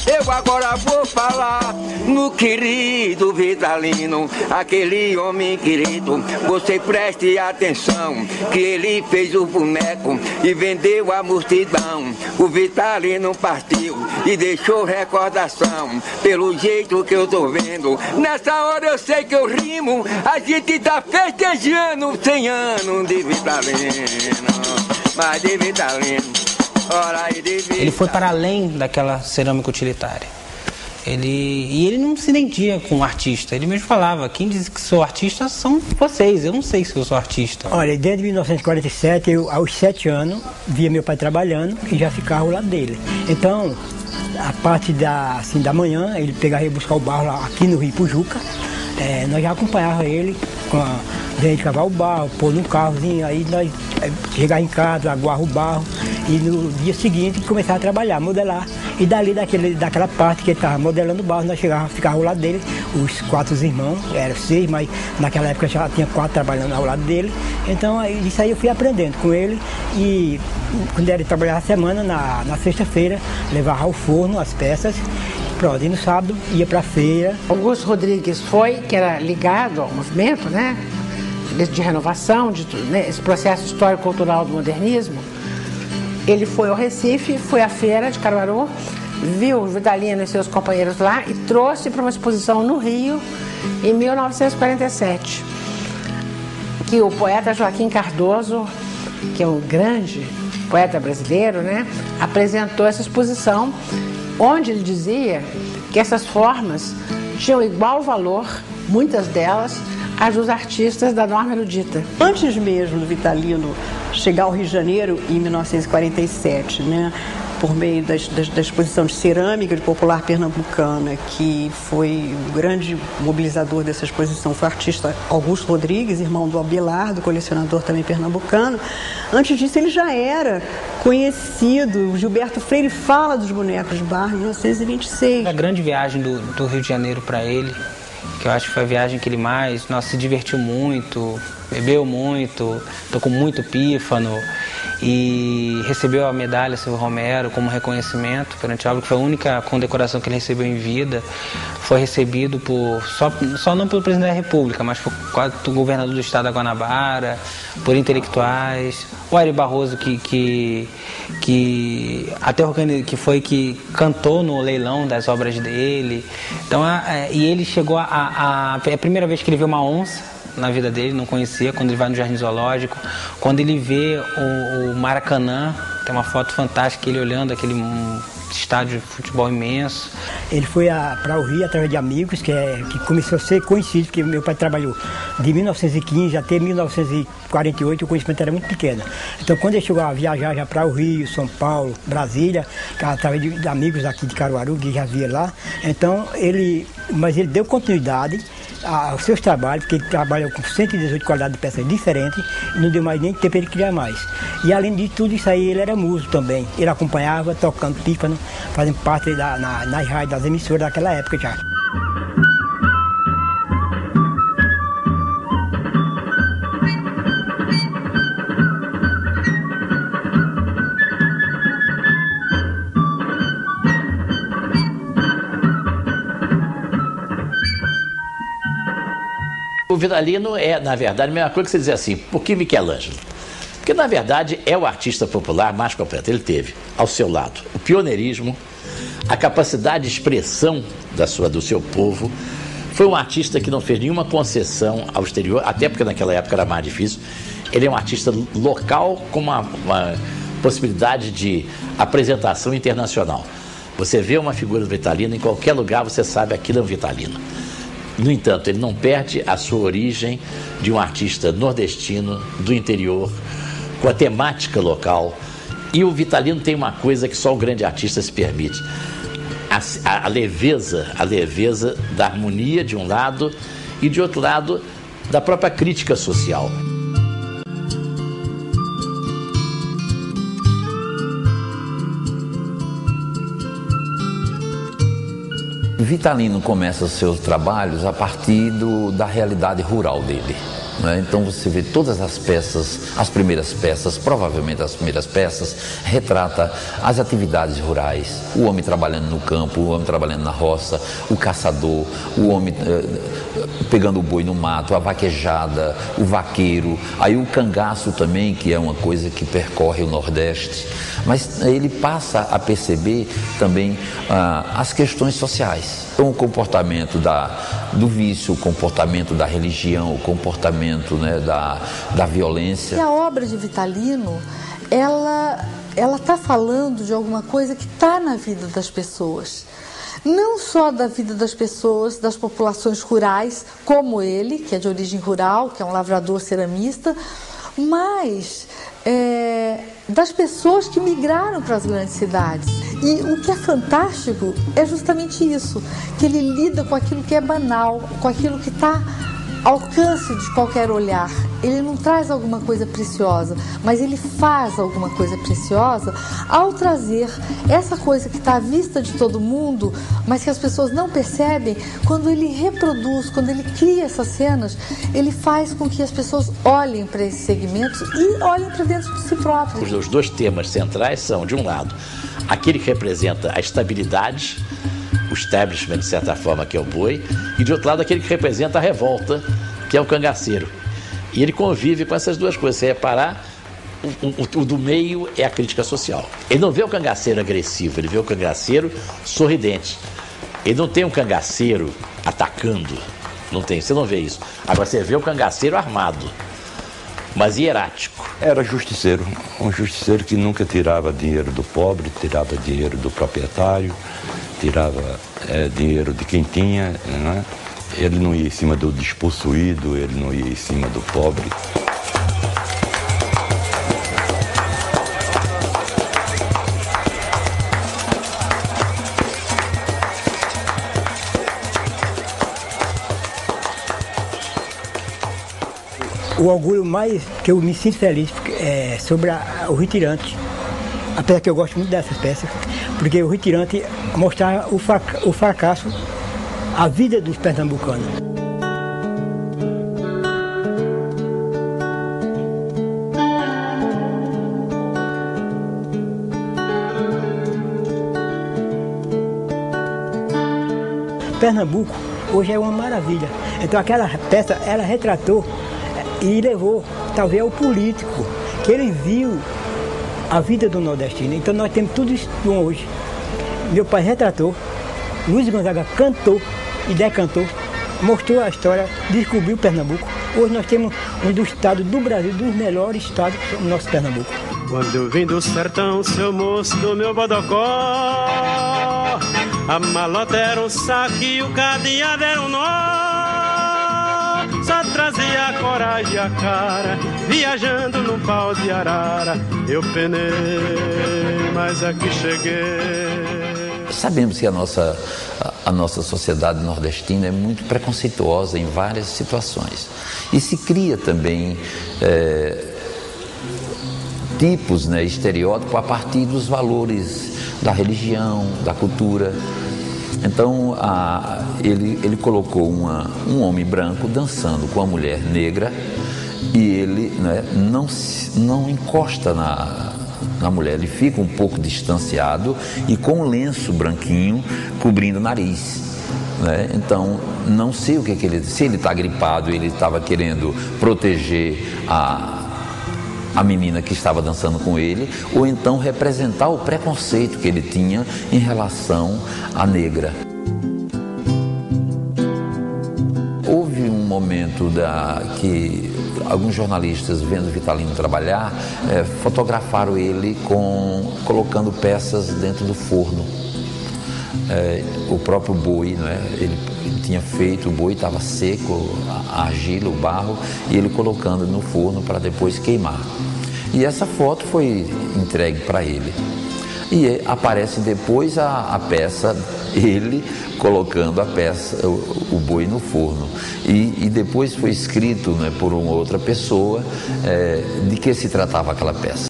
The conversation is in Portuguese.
Eu agora vou falar no querido Vitalino, aquele homem querido. Você preste atenção, que ele fez o boneco e vendeu a multidão. O Vitalino partiu e deixou recordação, pelo jeito que eu tô vendo. Nessa hora eu sei que eu rimo, a gente tá festejando 100 anos de Vitalino. Mas de Vitalino. Ele foi para além daquela cerâmica utilitária. Ele não se entendia com o artista. Ele mesmo falava, quem diz que sou artista são vocês, eu não sei se eu sou artista. Olha, desde 1947, eu aos 7 anos, via meu pai trabalhando e já ficava ao lado dele. Então, a parte da manhã, ele pegava e ia buscar o barro lá, aqui no Rio Pujuca. Nós já acompanhava ele com a gente cavar o barro, pôr num carrozinho, aí nós chegava em casa, aguava o barro e no dia seguinte começava a trabalhar, modelar. E dali daquela parte que ele estava modelando o barro, nós ficava ao lado dele, os 4 irmãos, eram 6, mas naquela época já tinha 4 trabalhando ao lado dele. Então isso aí eu fui aprendendo com ele e quando ele trabalhava a semana, na sexta-feira, levava ao forno as peças. Pronto, e no sábado ia para a feira. Augusto Rodrigues que era ligado ao movimento, né, de renovação, esse processo histórico-cultural do modernismo. Ele foi ao Recife, foi à feira de Caruaru, viu o Vitalino e seus companheiros lá e trouxe para uma exposição no Rio em 1947. Que o poeta Joaquim Cardoso, que é um grande poeta brasileiro, né, apresentou essa exposição, onde ele dizia que essas formas tinham igual valor, muitas delas, às dos artistas da norma erudita. Antes mesmo do Vitalino chegar ao Rio de Janeiro, em 1947, né, por meio da exposição de cerâmica de popular pernambucana, que foi o grande mobilizador dessa exposição, foi o artista Augusto Rodrigues, irmão do Abelardo, colecionador também pernambucano. Antes disso ele já era conhecido, o Gilberto Freire fala dos bonecos de barro em 1926. A grande viagem do Rio de Janeiro para ele, que eu acho que foi a viagem que ele mais, se divertiu muito, bebeu muito, tocou muito pífano e recebeu a medalha Silvio Romero como reconhecimento perante a obra, que foi a única condecoração que ele recebeu em vida. Foi recebido só não pelo presidente da República, mas por o governador do estado da Guanabara, por intelectuais, o Ari Barroso que cantou no leilão das obras dele. Então, e ele chegou é a primeira vez que ele viu uma onça na vida dele, não conhecia, quando ele vai no Jardim Zoológico, quando ele vê o Maracanã, tem uma foto fantástica, ele olhando aquele estádio de futebol imenso. Ele foi para o Rio através de amigos, que começou a ser conhecido, porque meu pai trabalhou de 1915 até 1948, o conhecimento era muito pequeno. Então, quando ele chegou a viajar já para o Rio, São Paulo, Brasília, através de amigos aqui de Caruaru, que já via lá, então mas ele deu continuidade aos seus trabalhos, porque ele trabalha com 118 qualidades de peças diferentes, e não deu mais nem tempo para ele criar mais. E além de tudo isso aí, ele era músico também. Ele acompanhava, tocando pífano, fazendo parte nas rádios, das emissoras daquela época já. O Vitalino na verdade, a mesma coisa que você dizer assim, por que Michelangelo? Porque, na verdade, é o artista popular mais completo. Ele teve, ao seu lado, o pioneirismo, a capacidade de expressão do seu povo. Foi um artista que não fez nenhuma concessão ao exterior, até porque naquela época era mais difícil. Ele é um artista local com uma possibilidade de apresentação internacional. Você vê uma figura do Vitalino, em qualquer lugar você sabe aquilo é um Vitalino. No entanto, ele não perde a sua origem de um artista nordestino, do interior, com a temática local. E o Vitalino tem uma coisa que só o grande artista se permite. A leveza da harmonia de um lado e de outro lado da própria crítica social. Vitalino começa os seus trabalhos a partir da realidade rural dele. né? Então você vê todas as peças, as primeiras peças, provavelmente as primeiras peças, retrata as atividades rurais, o homem trabalhando no campo, o homem trabalhando na roça, o caçador, o homem pegando o boi no mato, a vaquejada, o vaqueiro, aí o cangaço também, que é uma coisa que percorre o Nordeste, mas ele passa a perceber também as questões sociais, então o comportamento do vício, o comportamento da religião, o comportamento, né, da violência. E a obra de Vitalino, ela está falando de alguma coisa que está na vida das pessoas. Não só da vida das pessoas, das populações rurais, como ele, que é de origem rural, que é um lavrador ceramista, mas das pessoas que migraram para as grandes cidades. E o que é fantástico é justamente isso, que ele lida com aquilo que é banal, com aquilo que está ao alcance de qualquer olhar. Ele não traz alguma coisa preciosa, mas ele faz alguma coisa preciosa ao trazer essa coisa que está à vista de todo mundo, mas que as pessoas não percebem. Quando ele reproduz, quando ele cria essas cenas, ele faz com que as pessoas olhem para esses segmentos e olhem para dentro de si próprios. Os dois temas centrais são, de um lado, aquele que representa a estabilidade, o establishment, de certa forma, que é o boi, e de outro lado aquele que representa a revolta, que é o cangaceiro. E ele convive com essas duas coisas. Se reparar, o do meio é a crítica social. Ele não vê o cangaceiro agressivo, ele vê o cangaceiro sorridente. Ele não tem um cangaceiro atacando, não tem, você não vê isso. Agora você vê o cangaceiro armado, mas hierático. Era justiceiro, um justiceiro que nunca tirava dinheiro do pobre, tirava dinheiro do proprietário, tirava dinheiro de quem tinha, né? Ele não ia em cima do despossuído, ele não ia em cima do pobre. O orgulho mais que eu me sinto feliz é sobre o Retirante. Apesar que eu gosto muito dessas peças, porque o Retirante mostrava o fracasso, a vida dos pernambucanos. Pernambuco hoje é uma maravilha. Então aquela peça, ela retratou e levou talvez ao político, que ele viu a vida do nordestino. Então nós temos tudo isso hoje. Meu pai retratou, Luiz Gonzaga cantou e decantou, mostrou a história, descobriu Pernambuco. Hoje nós temos um dos estados do Brasil, dos melhores estados, que é o nosso Pernambuco. Quando eu vim do sertão, seu moço do meu bodocó, a malota era um saco e o cadeado era um nó. Só trazia a coragem e a cara, viajando num pau de arara. Eu penei, mas aqui cheguei. Sabemos que a nossa sociedade nordestina é muito preconceituosa em várias situações. E se cria também tipos, né, estereótipos a partir dos valores da religião, da cultura. Então ele colocou um homem branco dançando com uma mulher negra e ele, né, não encosta na mulher, ele fica um pouco distanciado e com um lenço branquinho cobrindo o nariz, né? Então não sei o que ele, se ele está gripado, ele estava querendo proteger a menina que estava dançando com ele, ou então representar o preconceito que ele tinha em relação à negra. Houve um momento que alguns jornalistas, vendo Vitalino trabalhar, fotografaram ele colocando peças dentro do forno. O próprio boi, né? Ele tinha feito, o boi estava seco, a argila, o barro, e ele colocando no forno para depois queimar. E essa foto foi entregue para ele. E aparece depois a peça, ele colocando a peça, o boi no forno. E depois foi escrito, né, por uma outra pessoa de que se tratava aquela peça.